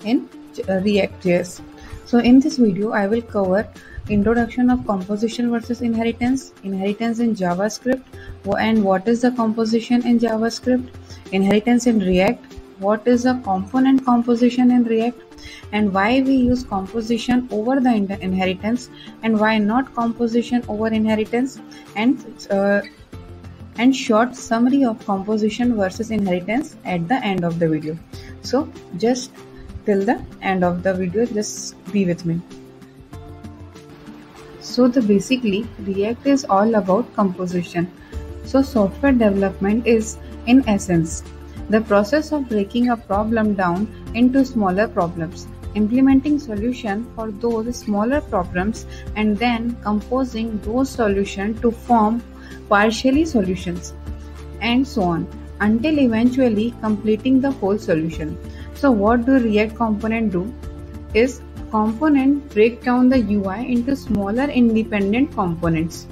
in React.js. So in this video, I will cover introduction of composition versus inheritance, inheritance in JavaScript, and what is the composition in JavaScript, inheritance in React, what is the component composition in React, and why we use composition over the inheritance, and why not composition over inheritance, and short summary of composition versus inheritance at the end of the video. So just till the end of the video, just be with me. So basically React is all about composition. So software development is in essence the process of breaking a problem down into smaller problems, implementing solution for those smaller problems, and then composing those solutions to form partially solutions, and so on, until eventually completing the whole solution. So what do React component do? Is component break down the UI into smaller independent components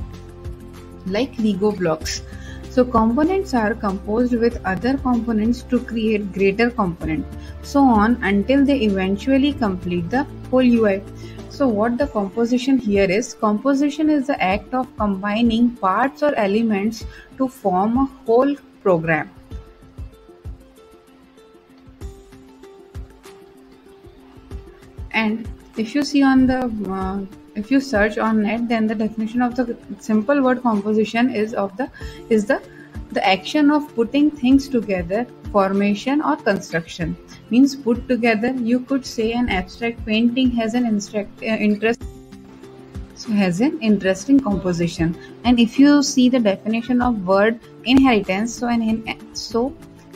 like Lego blocks. So components are composed with other components to create greater component, so on until they eventually complete the whole UI. So what the composition here is, composition is the act of combining parts or elements to form a whole program. And if you see on the if you search on net, then the definition of the simple word composition is the action of putting things together, formation or construction. Means put together. You could say an abstract painting has an interesting composition. And if you see the definition of word inheritance, so an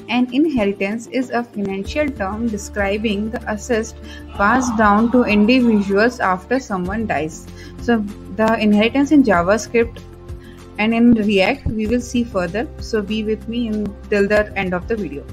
inheritance is a financial term describing the assets passed down to individuals after someone dies. So the inheritance in JavaScript and in React we will see further. So be with me till the end of the video.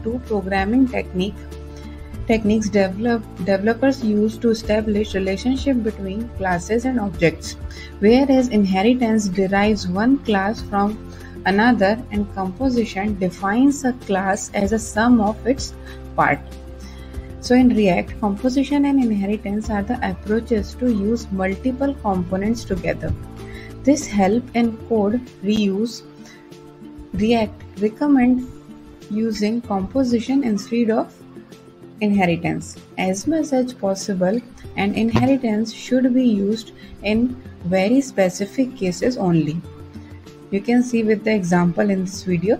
Two programming techniques developers use to establish relationship between classes and objects, whereas inheritance derives one class from another and composition defines a class as a sum of its part. So in React, composition and inheritance are the approaches to use multiple components together. This help in code reuse. React recommend using composition instead of inheritance as much as possible, and inheritance should be used in very specific cases only. You can see with the example in this video.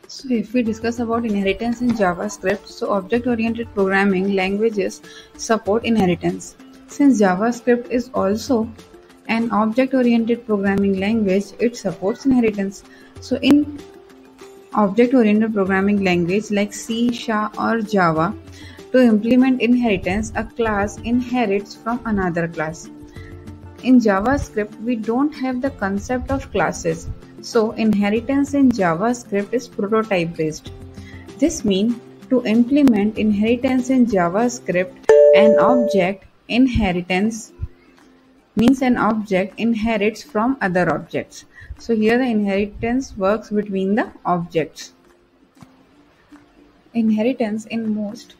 So if we discuss about inheritance in JavaScript, so object-oriented programming languages support inheritance. Since JavaScript is also an object-oriented programming language, it supports inheritance. So in object-oriented programming language like C, or Java, to implement inheritance, a class inherits from another class. In JavaScript, we don't have the concept of classes, so inheritance in JavaScript is prototype based. This means to implement inheritance in JavaScript, an object inheritance means an object inherits from other objects. So here the inheritance works between the objects. Inheritance in most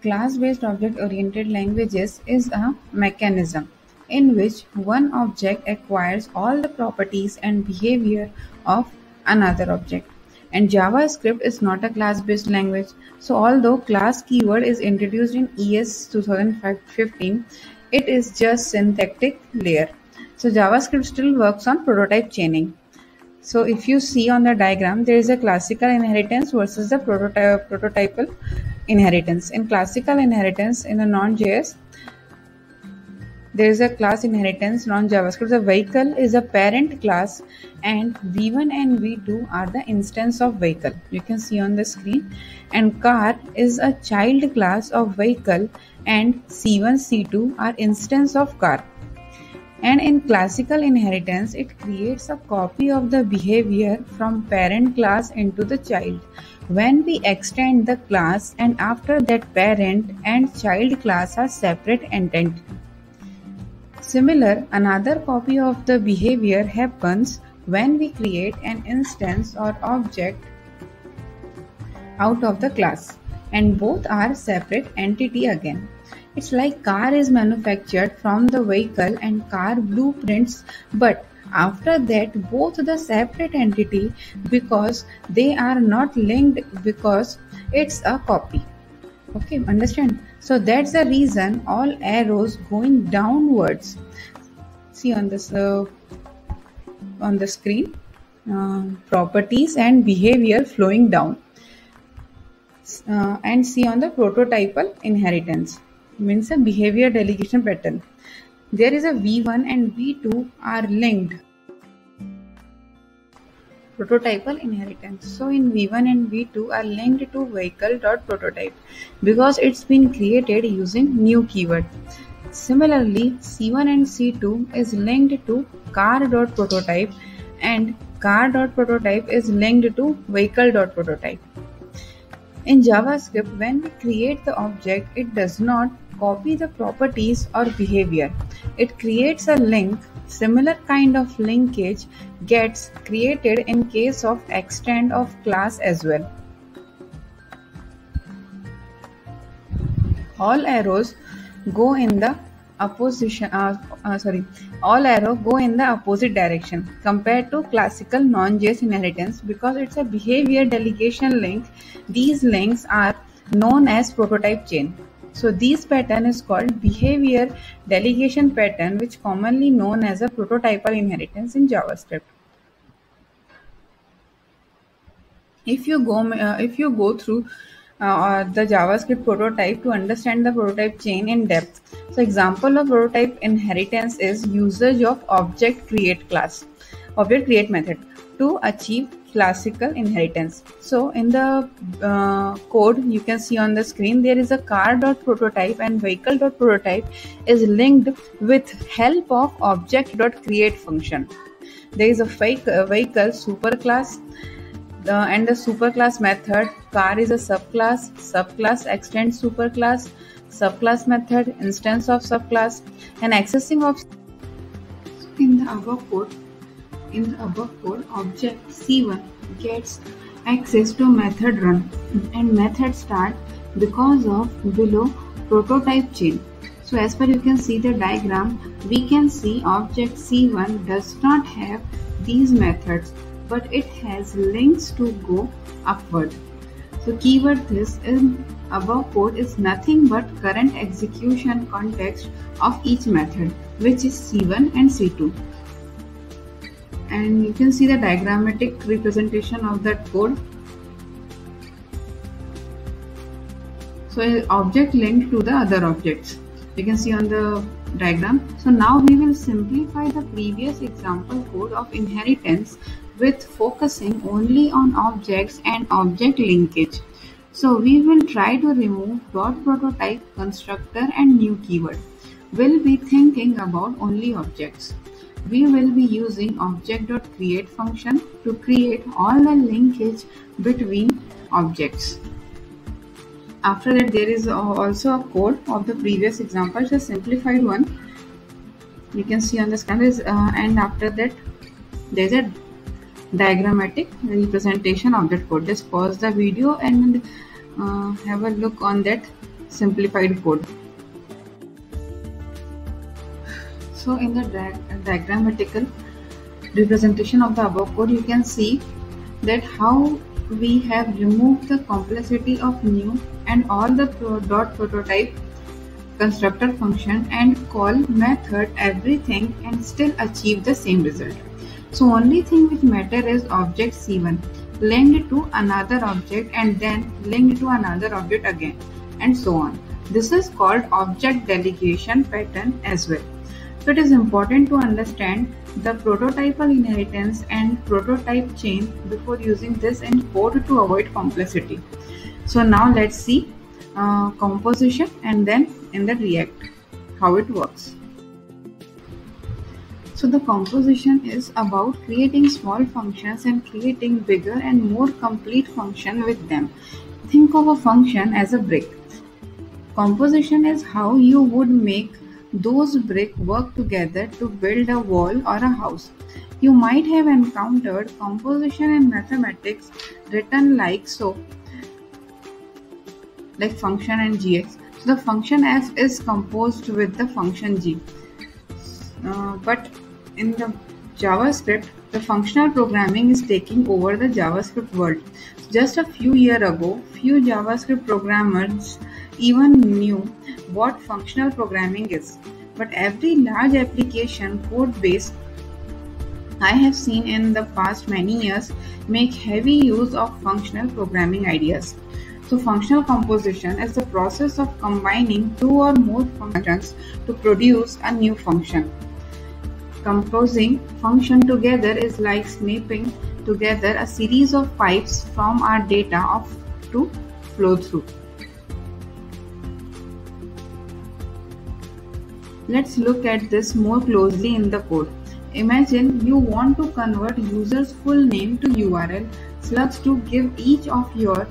class-based object-oriented languages is a mechanism in which one object acquires all the properties and behavior of another object. And JavaScript is not a class-based language. So although class keyword is introduced in ES 2015, it is just syntactic layer. So JavaScript still works on prototype chaining. So if you see on the diagram, there is a classical inheritance versus the prototypal inheritance. In classical inheritance in a non-JS, there is a class inheritance. Non-JavaScript, the vehicle is a parent class and V1 and V2 are the instance of vehicle. You can see on the screen. And car is a child class of vehicle and C1, C2 are instance of car. And in classical inheritance, it creates a copy of the behavior from parent class into the child. When we extend the class and after that parent and child class are separate entities. Similar, another copy of the behavior happens when we create an instance or object out of the class, and both are separate entity again. It's like car is manufactured from the vehicle and car blueprints, but after that both the separate entity because they are not linked because it's a copy. Okay, understand? So that's the reason all arrows going downwards. See on this on the screen, properties and behavior flowing down. And see on the prototypal inheritance, means a behavior delegation pattern. There is a V1 and V2 are linked. Prototypal inheritance. So in V1 and V2 are linked to vehicle.prototype because it's been created using new keyword. Similarly, C1 and C2 is linked to car.prototype and car.prototype is linked to vehicle.prototype. In JavaScript, when we create the object, it does not copy the properties or behavior. It creates a link. Similar kind of linkage gets created in case of extend of class as well. All arrows go in the all arrow go in the opposite direction compared to classical non-JS inheritance because it's a behavior delegation link. These links are known as prototype chain. So this pattern is called behavior delegation pattern, which commonly known as a prototypal inheritance in JavaScript. If you go through the JavaScript prototype to understand the prototype chain in depth. So example of prototype inheritance is usage of object create method to achieve classical inheritance. So in the code you can see on the screen, there is a car.prototype and vehicle.prototype is linked with help of object.create function. There is a vehicle superclass and the superclass method. Car is a subclass extends superclass, subclass method, instance of subclass, and accessing of. In the above code, object C1 gets access to method run and method start because of below prototype chain. So as per you can see the diagram, we can see object C1 does not have these methods, but it has links to go upward. So keyword this in above code is nothing but current execution context of each method, which is C1 and C2. And you can see the diagrammatic representation of that code. So an object linked to the other objects. You can see on the diagram. So now we will simplify the previous example code of inheritance with focusing only on objects and object linkage. So we will try to remove .prototype constructor and new keyword. We'll be thinking about only objects. We will be using object.create function to create all the linkage between objects. After that, there is also a code of the previous example, it's a simplified one. You can see on the screen, and after that, there's a diagrammatic representation of that code. Just pause the video and have a look on that simplified code. So in the diagrammatical representation of the above code, you can see that how we have removed the complexity of new and all the .prototype constructor function and call method everything and still achieve the same result. So only thing which matter is object C1 linked to another object and then linked to another object again, and so on. This is called object delegation pattern as well. So it is important to understand the prototypal inheritance and prototype chain before using this in code to avoid complexity. So now let's see composition and then in the React how it works. So the composition is about creating small functions and creating bigger and more complete function with them. Think of a function as a brick. Composition is how you would make Those bricks work together to build a wall or a house. You might have encountered composition in mathematics written like so, like function and gx. So the function f is composed with the function g. But in the JavaScript, the functional programming is taking over the JavaScript world. Just a few years ago, few JavaScript programmers even knew what functional programming is. But every large application code base I have seen in the past many years make heavy use of functional programming ideas. So functional composition is the process of combining two or more functions to produce a new function. Composing function together is like snapping together a series of pipes from our data to flow through. Let's look at this more closely in the code. Imagine you want to convert user's full name to URL slugs to give each of your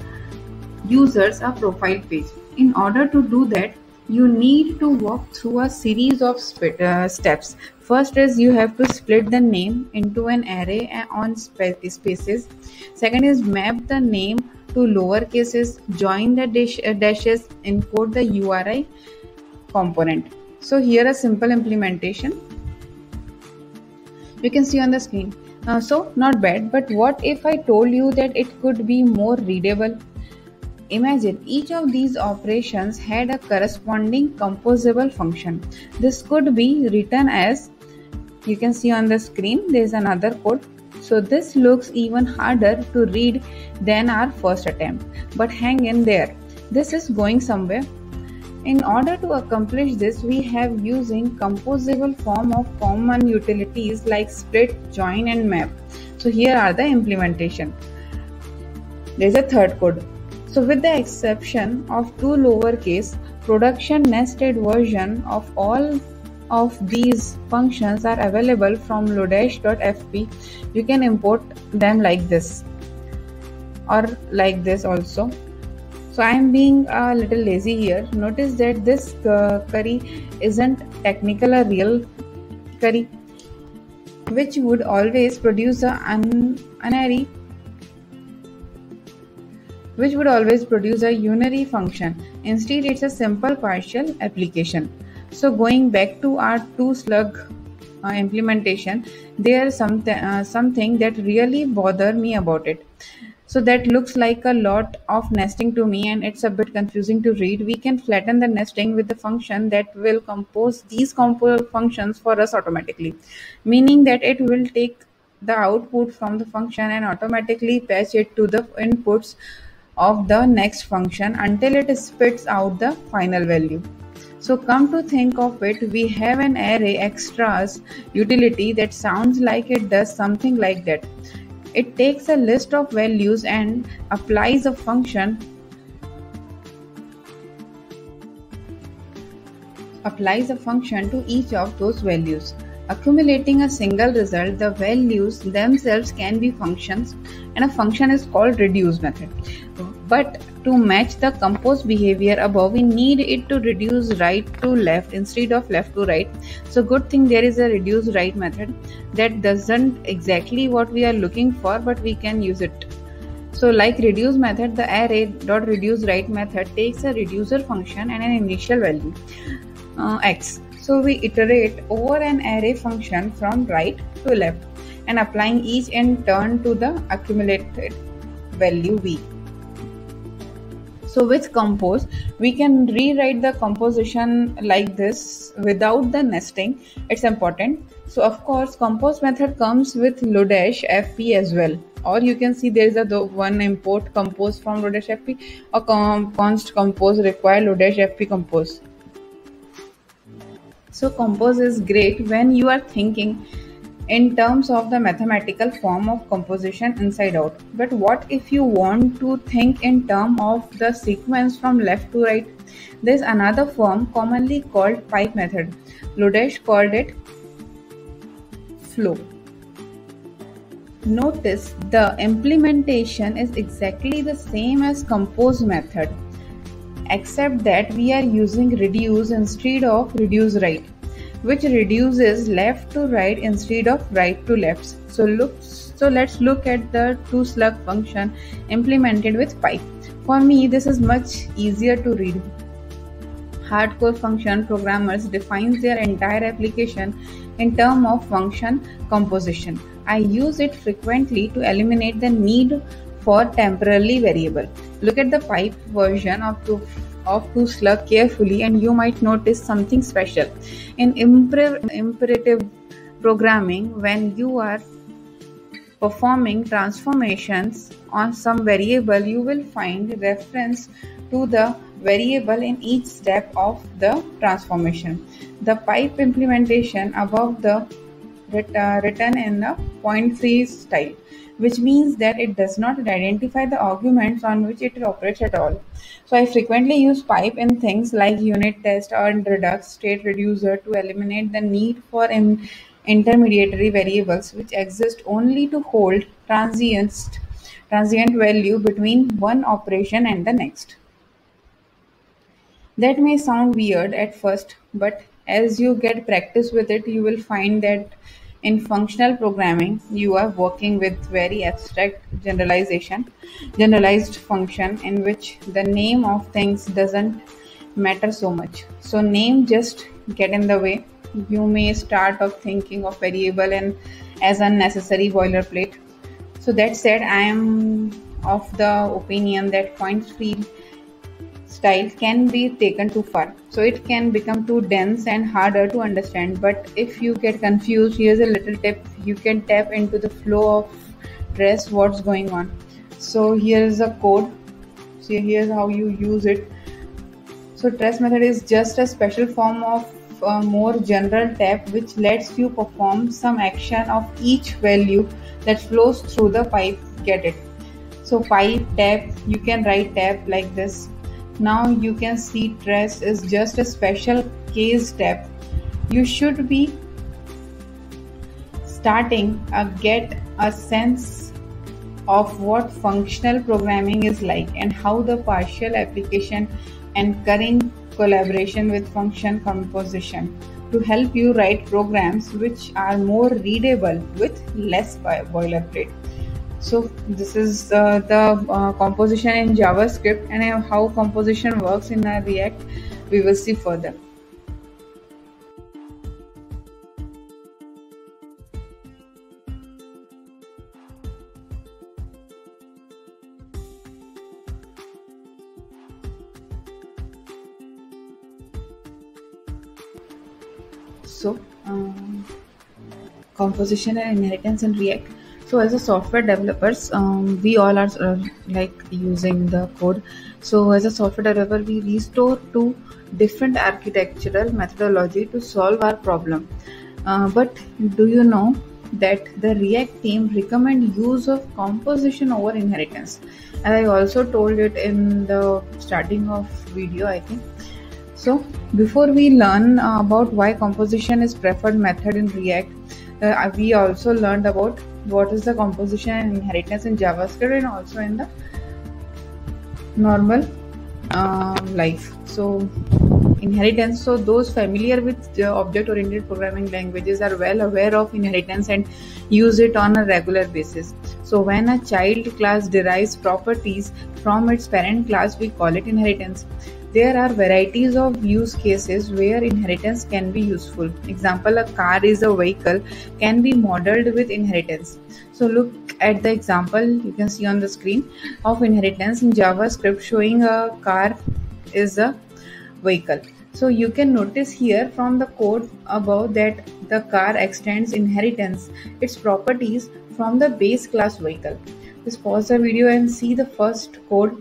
users a profile page. In order to do that, you need to walk through a series of steps. First is you have to split the name into an array on spaces. Second is map the name to lower cases, join the dashes, encode the URI component. So here a simple implementation you can see on the screen. So not bad, but what if I told you that it could be more readable? Imagine each of these operations had a corresponding composable function. This could be written as, you can see on the screen, there is another code. So this looks even harder to read than our first attempt. But hang in there, this is going somewhere. In order to accomplish this, we have using composable form of common utilities like split, join and map. So here are the implementation. There is a third code. So with the exception of two lowercase, production nested version of all of these functions are available from lodash.fp. You can import them like this or like this also. So I am being a little lazy here. Notice that this query isn't technical a real query, which would always produce a unary function. Instead, it's a simple partial application. So going back to our two-slug implementation, there's something that really bothered me about it. So that looks like a lot of nesting to me and it's a bit confusing to read. We can flatten the nesting with the function that will compose these functions for us automatically, meaning that it will take the output from the function and automatically patch it to the inputs of the next function until it spits out the final value. So come to think of it, we have an array extras utility that sounds like it does something like that. It takes a list of values and applies a function to each of those values, accumulating a single result. The values themselves can be functions, and a function is called reduce method. But to match the compose behavior above, we need it to reduce right to left instead of left to right. So good thing there is a reduce right method that doesn't exactly what we are looking for, but we can use it. So like reduce method, the array.reduceRight method takes a reducer function and an initial value x. So we iterate over an array function from right to left and applying each in turn to the accumulated value v. So with compose, we can rewrite the composition like this without the nesting. It's important. So of course, compose method comes with Lodash FP as well. Or you can see there is a one import compose from Lodash FP or const compose require Lodash FP compose. So compose is great when you are thinking in terms of the mathematical form of composition inside out. But what if you want to think in terms of the sequence from left to right? There is another form commonly called pipe method. Lodash called it flow. Notice the implementation is exactly the same as compose method, except that we are using reduce instead of reduce right. which reduces left to right instead of right to left. So let's look at the toSlug function implemented with pipe. For me, this is much easier to read. Hardcore function programmers defines their entire application in terms of function composition. I use it frequently to eliminate the need for temporary variable. Look at the pipe version of toSlug carefully and you might notice something special. In imperative programming, when you are performing transformations on some variable, you will find reference to the variable in each step of the transformation. The pipe implementation above the written in the point-free style, which means that it does not identify the arguments on which it operates at all. So I frequently use pipe in things like unit test or Redux state reducer to eliminate the need for intermediary variables which exist only to hold transient value between one operation and the next. That may sound weird at first, but as you get practice with it, you will find that in functional programming, you are working with very abstract generalized function in which the name of things doesn't matter so much. So name just get in the way. You may start off thinking of variable and as unnecessary boilerplate. So that said, I am of the opinion that point-free style can be taken too far. So it can become too dense and harder to understand. But if you get confused, here's a little tip. You can tap into the flow of trace what's going on. So here's a code. So here's how you use it. So trace method is just a special form of a more general tap which lets you perform some action of each value that flows through the pipe. Get it? So pipe tap, you can write tap like this. Now you can see trace is just a special case tap. You should be starting to get a sense of what functional programming is like and how the partial application encouraging collaboration with function composition to help you write programs which are more readable with less boilerplate. So this is the composition in JavaScript, and how composition works in React we will see further. So composition and inheritance in React. So as a software developers, we all are like using the code. So as a software developer, we restore to different architectural methodology to solve our problem. But do you know that the React team recommend use of composition over inheritance? And I also told it in the starting of video, I think. So before we learn about why composition is preferred method in React, we also learned about what is the composition and inheritance in JavaScript and also in the normal life. So inheritance, so those familiar with object-oriented programming languages are well aware of inheritance and use it on a regular basis. So when a child class derives properties from its parent class, we call it inheritance. There are varieties of use cases where inheritance can be useful. Example, a car is a vehicle can be modeled with inheritance. So look at the example you can see on the screen of inheritance in JavaScript showing a car is a vehicle. So you can notice here from the code above that the car extends inheritance, its properties from the base class vehicle. Just pause the video and see the first code.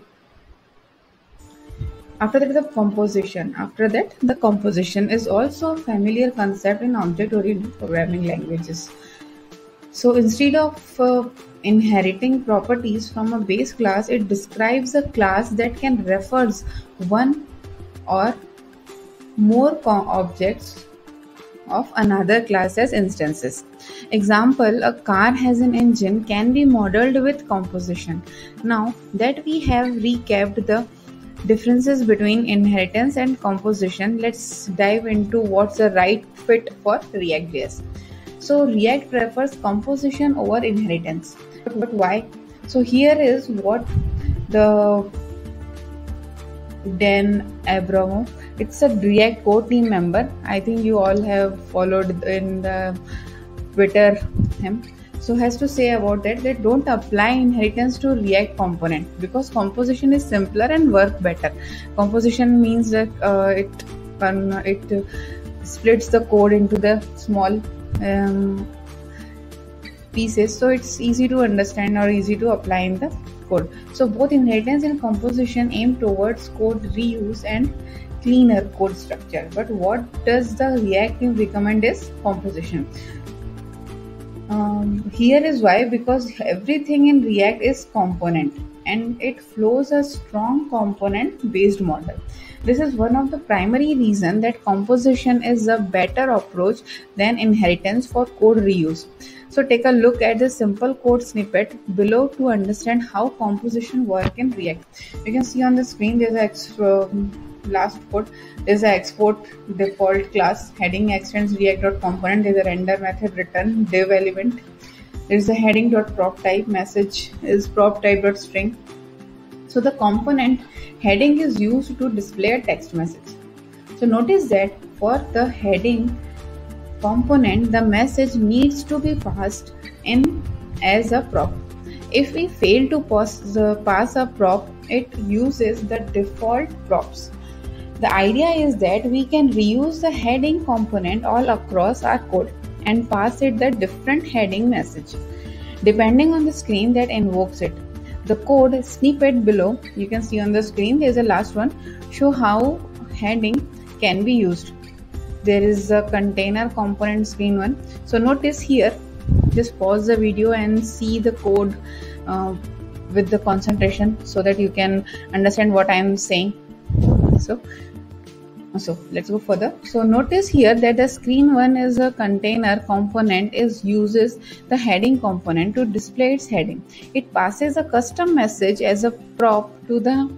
After that, the composition. After that, the composition is also a familiar concept in object-oriented programming languages. So instead of inheriting properties from a base class, it describes a class that can refers one or more objects of another class as instances. Example, a car has an engine can be modeled with composition. Now that we have recapped the differences between inheritance and composition, let's dive into what's the right fit for React.js. So React prefers composition over inheritance. But why? So here is what the Dan Abramov, it's a React core team member. I think you all have followed in the Twitter him. So has to say about that, they don't apply inheritance to React component because composition is simpler and work better. Composition means that it splits the code into the small pieces, so it's easy to understand or easy to apply in the code. So both inheritance and composition aim towards code reuse and cleaner code structure. But what does the React team recommend is composition. Here is why, because everything in React is component and it flows a strong component based model. This is one of the primary reasons that composition is a better approach than inheritance for code reuse. So take a look at the simple code snippet below to understand how composition works in React. You can see on the screen there's last code. There's an export default class, heading extends react.component, there's a render method return div element, there's a heading.prop type, message is prop type.string. So the component heading is used to display a text message. So notice that for the heading component, the message needs to be passed in as a prop. If we fail to pass a prop, it uses the default props. The idea is that we can reuse the heading component all across our code and pass it the different heading message depending on the screen that invokes it. The code snippet below, you can see on the screen, there is a last one, show how heading can be used. There is a container component screen one. So notice here, just pause the video and see the code with the concentration so that you can understand what I am saying. So let's go further. So notice here that the screen one is a container component uses the heading component to display its heading. It passes a custom message as a prop to the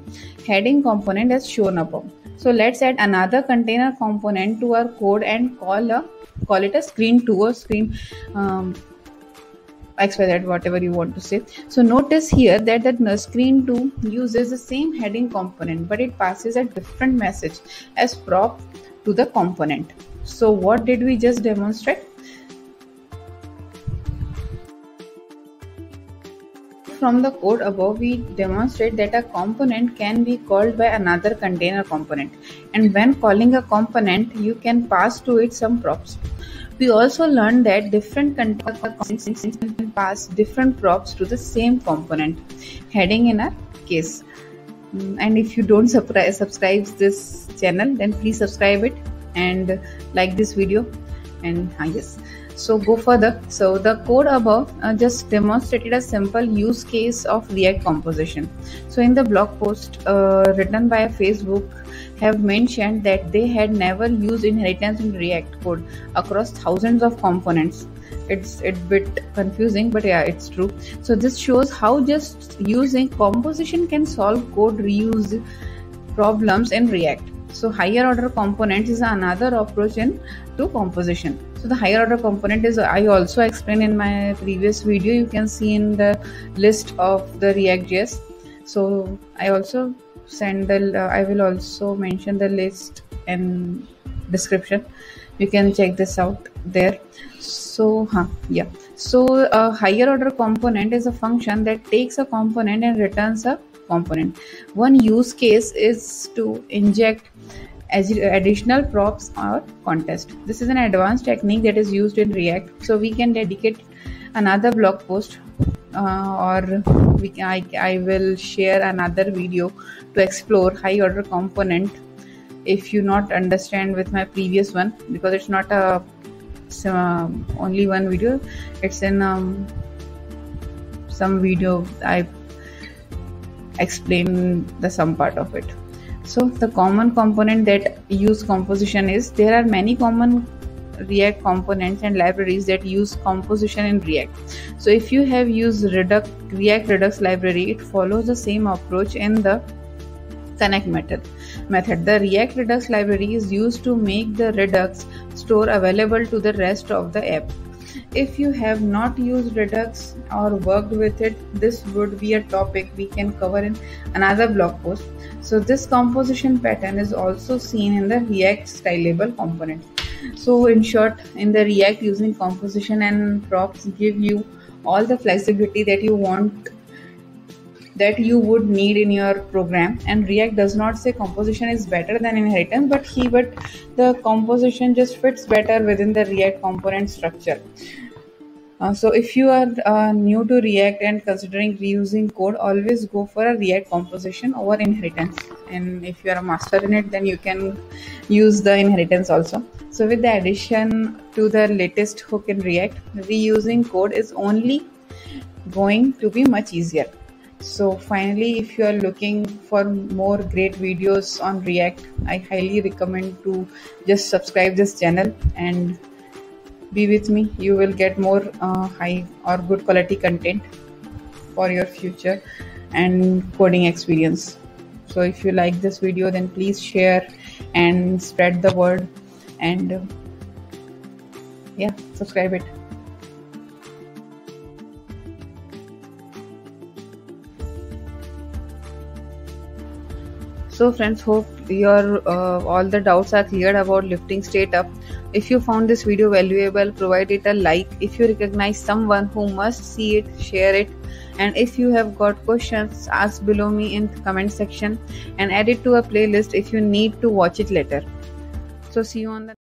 heading component as shown above. So let's add another container component to our code and call it a screen2 or screen XYZ, whatever you want to say. So notice here that the screen2 uses the same heading component, but it passes a different message as prop to the component. So what did we just demonstrate? From the code above, we demonstrate that a component can be called by another container component, and when calling a component, you can pass to it some props. We also learned that different container components can pass different props to the same component, heading in our case. And if you don't subscribe this channel, then please subscribe it and like this video. And yes, so go further. So the code above just demonstrated a simple use case of React composition. So in the blog post written by Facebook, have mentioned that they had never used inheritance in React code across thousands of components. It's a bit confusing, but yeah, it's true. So this shows how just using composition can solve code reuse problems in React. So higher order components is another approach to composition. So the higher order component is, I also explained in my previous video, you can see in the list of the React.js. So I also I will also mention the list in description. You can check this out there. So so a higher order component is a function that takes a component and returns a component. One use case is to inject additional props or context. This is an advanced technique that is used in React. So we can dedicate another blog post or I will share another video to explore high order component if you not understand with my previous one, because it's not a only one video, it's in some video I explain the some part of it. So the common component that use composition is, there are many common React components and libraries that use composition in React. So if you have used React Redux library, it follows the same approach in the Connect method. The React Redux library is used to make the Redux store available to the rest of the app. If you have not used Redux or worked with it, this would be a topic we can cover in another blog post. So this composition pattern is also seen in the React stylable component. So in short, in the React, using composition and props give you all the flexibility that you want, that you would need in your program. And React does not say composition is better than inheritance, but the composition just fits better within the React component structure. So if you are new to React and considering reusing code, always go for a React composition over inheritance. And if you are a master in it, then you can use the inheritance also. So with the addition to the latest hook in React, reusing code is only going to be much easier. So finally, if you are looking for more great videos on React, I highly recommend to just subscribe this channel and be with me. You will get more high or good quality content for your future and coding experience. So if you like this video, then please share and spread the word, and subscribe it. So friends, hope your all the doubts are cleared about lifting state up. If you found this video valuable, provide it a like. If you recognize someone who must see it, share it. And if you have got questions, ask below me in the comment section and add it to a playlist if you need to watch it later. So see you on the